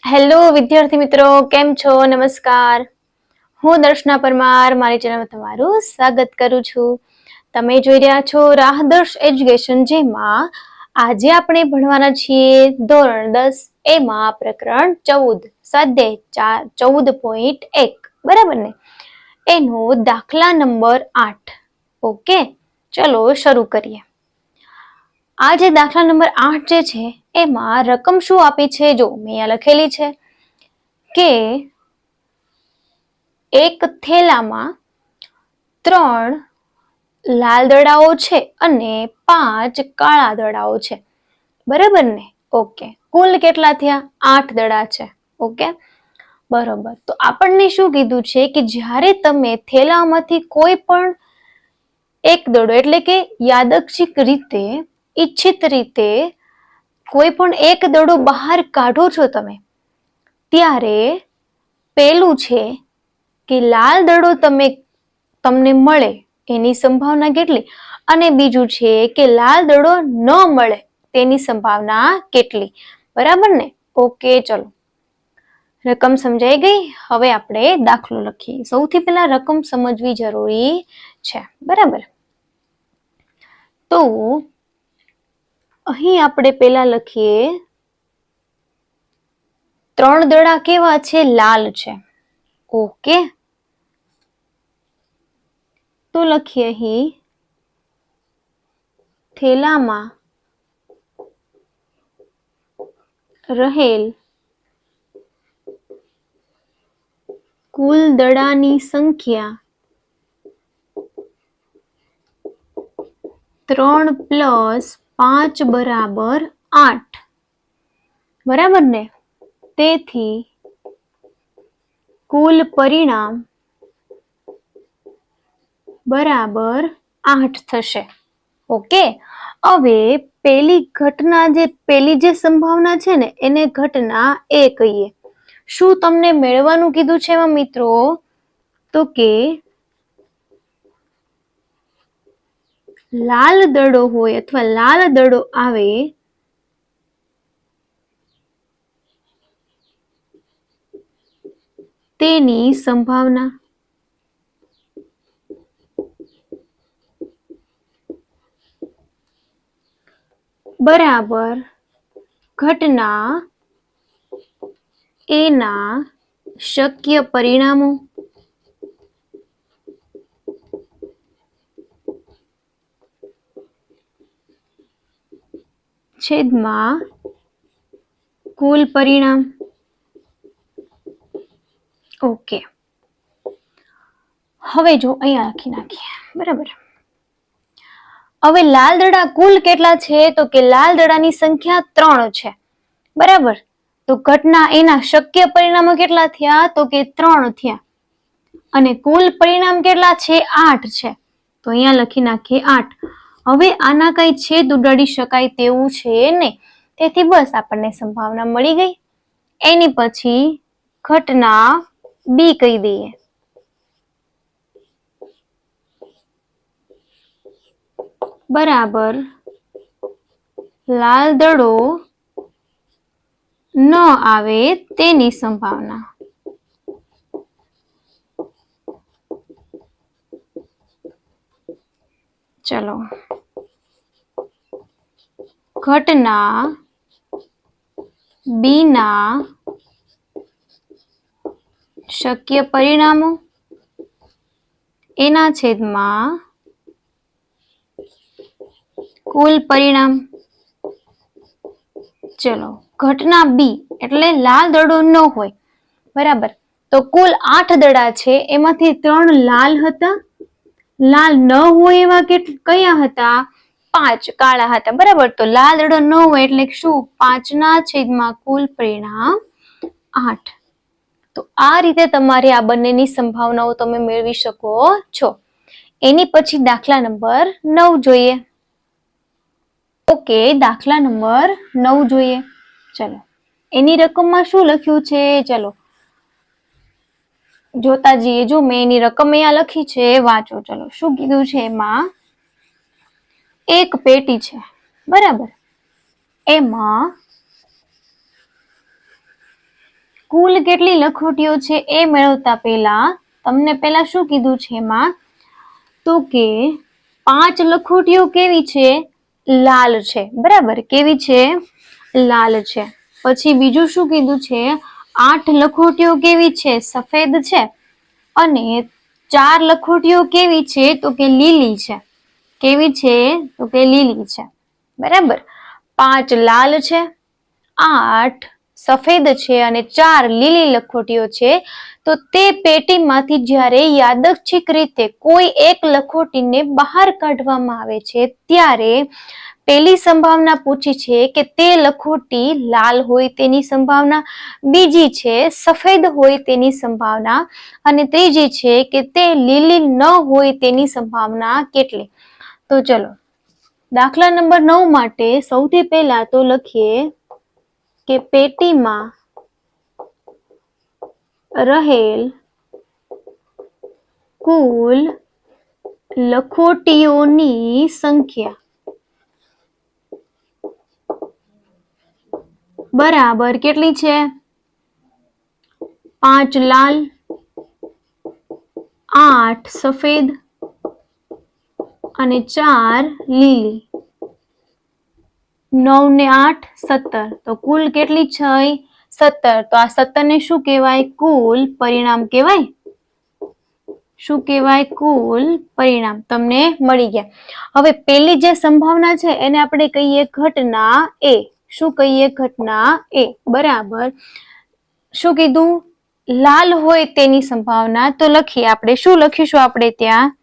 Hello વિદ્યાર્થી મિત્રો, કેમ છો? નમસ્કાર. હું દર્શના પરમાર મારી ચેનલમાં તમારું સ્વાગત કરું છું. તમે જોઈ રહ્યા છો રાહદર્શ એજ્યુકેશન, જેમાં આજે આપણે ભણવાના છીએ ધોરણ 10 એમાં પ્રકરણ 14 સ્વાધ્યાય 14.1, બરાબર ને? એનો દાખલા નંબર 8. ઓકે, ચલો શરૂ કરીએ. આ જે દાખલા નંબર 8 જે છે એમાં રકમ શું આપી છે? જો મેં અહીંયા લખેલી છે કે એક થેલામાં 3 લાલ દડાઓ છે અને 5 કાળા દડાઓ છે, બરાબર ને? ઓકે, કુલ કેટલા થયા? 8 દડા છે. ઓકે, બરોબર. તો આપણને શું કીધું છે કે જ્યારે તમે થેલામાંથી કોઈ પણ એક દડો, એટલે કે યાદચ્છિક રીતે, ઈચ્છિત રીતે કોઈ પણ એક દડો બહાર કાઢો છો તમે, ત્યારે પેલું છે કે લાલ દડો તમને મળે એની સંભાવના કેટલી, અને બીજું છે કે લાલ દડો ન મળે તેની સંભાવના કેટલી, બરાબર ને? ઓકે, ચલો, રકમ સમજાઈ ગઈ. હવે આપણે દાખલો લખીએ. સૌથી પહેલા રકમ સમજવી જરૂરી છે, બરાબર? તો અહીં આપણે પેલા લખીએ 3 દડા કેવા છે? લાલ છે. ઓકે, તો લખીએ અહીં થેલામાં રહેલ કુલ દડાની સંખ્યા 3 + 5 = 8, બરાબર ને? તેથી કુલ પરિણામ બરાબર 8 થશે. ઓકે, હવે પેલી જે સંભાવના છે ને એને ઘટના A કહીએ. શું તમને મેળવવાનું કીધું છે એમાં મિત્રો? તો કે લાલ દડો હોય અથવા લાલ દડો આવે તેની સંભાવના બરાબર ઘટના એના શક્ય પરિણામો છેદમાં કુલ પરિણામ. ઓકે, હવે જો અહીંયા લખી નાખીએ, બરાબર? હવે લાલ દડા કુલ કેટલા છે? તો કે લાલ દડાની સંખ્યા 3 છે, બરાબર? તો ઘટના એના શક્ય પરિણામો કેટલા થયા? તો કે 3 થયા. અને કુલ પરિણામ કેટલા છે? 8 છે. તો અહીંયા લખી નાખીએ 8. હવે આના કઈ છેદ ઉડાડી શકાય તેવું છે નહીં, તેથી બસ આપણને સંભાવના મળી ગઈ. એની પછી ઘટના B કહી દઈએ. બરાબર લાલ દડો ન આવે તેની સંભાવના. ચલો, ઘટના B ના શક્ય પરિણામો એના છેદમાં કુલ પરિણામ. ચલો, ઘટના B એટલે લાલ દડો ન હોય, બરાબર? તો કુલ 8 દડા છે, એમાંથી 3 લાલ હતા. લાલ ન હોય એવા કયા હતા? 5 કાળા હતા, બરાબર? તો લાલ દડો ન હોય એટલે શું? 5 ના છેદમાં કુલ પરિણામ 8. તો આ રીતે તમારે આ બંનેની સંભાવનાઓ તમે મેળવી શકો છો. એની પછી દાખલા નંબર 9 જોઈએ. ઓકે, દાખલા નંબર 9 જોઈએ. ચલો, એની રકમમાં શું લખ્યું છે? ચલો જોતા જઈએ. જો મેં એની રકમ અહીંયા લખી છે, વાંચો. ચલો, શું કીધું છે એમાં? એક પેટી છે, બરાબર? એમાં કુલ કેટલી લખોટીઓ છે એ મેળવતા પહેલા તમને પહેલા શું કીધું છે એમાં, તો કે 5 લખોટીઓ કેવી છે, લાલ છે. બરાબર, કેવી છે, લાલ છે. પછી બીજું શું કીધું છે, 8 લખોટીઓ કેવી છે, સફેદ છે. અને 4 લખોટીઓ કેવી છે, તો કે લીલી છે. કેવી છે, તો કે લીલી છે. બરાબર, 5 લાલ છે, 8 સફેદ છે અને 4 લીલી લખોટીઓ છે. તો તે પેટીમાંથી જ્યારે યાદચ્છિક રીતે કોઈ એક લખોટીને બહાર કાઢવામાં આવે છે ત્યારે પહેલી સંભાવના પૂછી છે કે તે લખોટી લાલ હોય તેની સંભાવના, બીજી છે સફેદ હોય તેની સંભાવના અને ત્રીજી છે કે તે લીલી ન હોય તેની સંભાવના કેટલી. તો ચલો દાખલા નંબર 9 માટે સૌથી પહેલા તો લખીએ કે પેટીમાં રહેલ કુલ લખોટીઓની સંખ્યા બરાબર કેટલી છે, 5 લાલ, 8 સફેદ અને 4 લીલી. 9 ને 8 17. તો કુલ કેટલી છે, 17. તો આ 17 ને શું કહેવાય, કુલ પરિણામ કહેવાય. શું કહેવાય, કુલ પરિણામ. તમને મળી ગયા. હવે પેલી જે સંભાવના છે એને આપણે કહીએ ઘટના એ. શું કહીએ, ઘટના એ. બરાબર, શું કીધું, લાલ હોય તેની સંભાવના. તો લખીએ આપણે, શું લખીશું આપણે ત્યાં,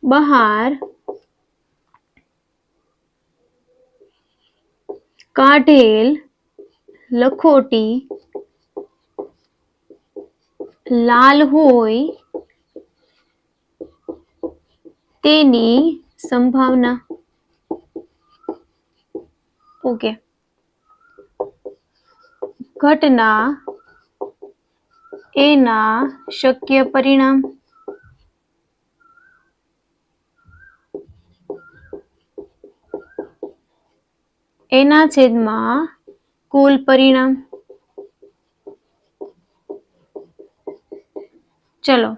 બહાર કાઢેલ લખોટી લાલ હોય તેની સંભાવના. ઓકે, ઘટના એના શક્ય પરિણામ. એના છેદમાં કુલ પરિણામ. ચલો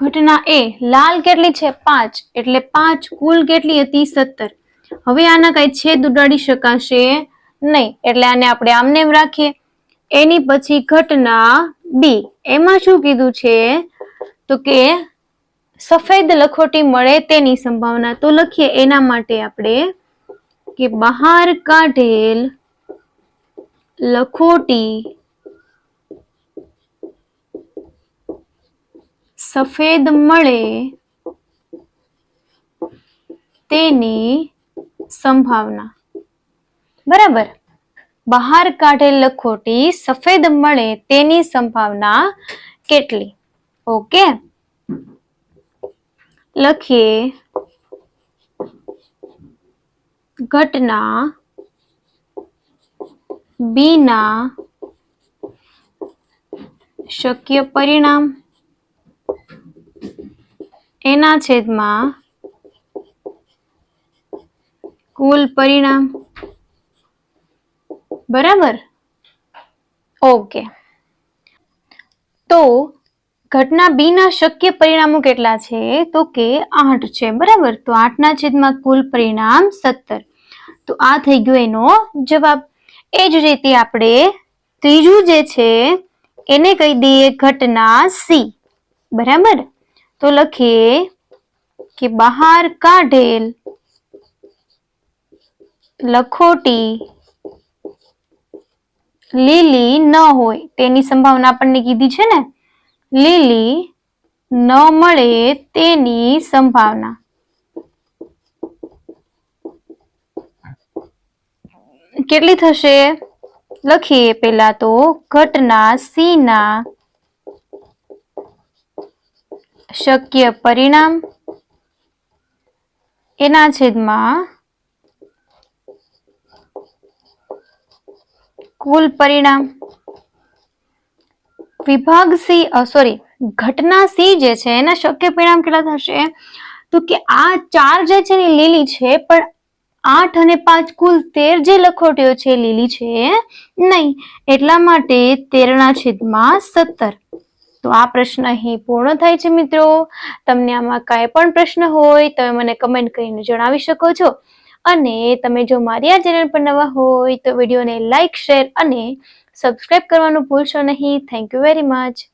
ઘટના એ લાલ કેટલી છે, 5, એટલે 5 કુલ કેટલી હતી, 17. હવે આના કઈ છેદ ઉડાડી શકાશે નહીં એટલે આને આપણે આમને એમ રાખીએ. એની પછી ઘટના બી, એમાં શું કીધું છે, તો કે સફેદ લખોટી મળે તેની સંભાવના. તો લખીએ એના માટે આપણે કે બહાર કાઢેલ લખોટી સફેદ મળે તેની સંભાવના. બરાબર, બહાર કાઢેલ લખોટી સફેદ મળે તેની સંભાવના કેટલી. ઓકે, લખીએ ઘટના બી ના શક્ય પરિણામ એના છેદમાં કુલ પરિણામ. બરાબર, ઓકે. તો ઘટના બી ના શક્ય પરિણામો કેટલા છે, તો કે 8 છે. બરાબર, તો 8 ના છેદમાં કુલ પરિણામ 17. તો આ થઈ ગયો એનો જવાબ. એ જ રીતે આપણે ત્રીજું જે છે એને કહી દઈએ ઘટના સી. બરાબર, તો લખીએ કે બહાર કાઢેલ લખોટી લીલી ન હોય તેની સંભાવના આપણને કીધી છે ને, લીલી ન મળે તેની સંભાવના. કેટલી થશે, લખીએ પેલા તો ઘટના સી ના શક્ય પરિણામ એના છેદમાં કુલ પરિણામ. વિભાગ સી ઘટના સી જે છે એના શક્ય પરિણામ કેટલા થશે, તો કે આ 4 જે છે ને લીલી છે પણ 8 અને 5 કુલ 13 જે લખોટીઓ છે લીલી છે નહીં, એટલા માટે 13/17. તો આ પ્રશ્ન અહીં પૂર્ણ થાય છે મિત્રો. તમને આમાં કાંઈ પણ પ્રશ્ન હોય તમે મને કમેન્ટ કરીને જણાવી શકો છો. અને તમે જો મારી આ ચેનલ પર નવા હોય તો વિડીયોને લાઈક, શેર અને સબસ્ક્રાઇબ કરવાનું ભૂલશો નહીં. Thank you very much.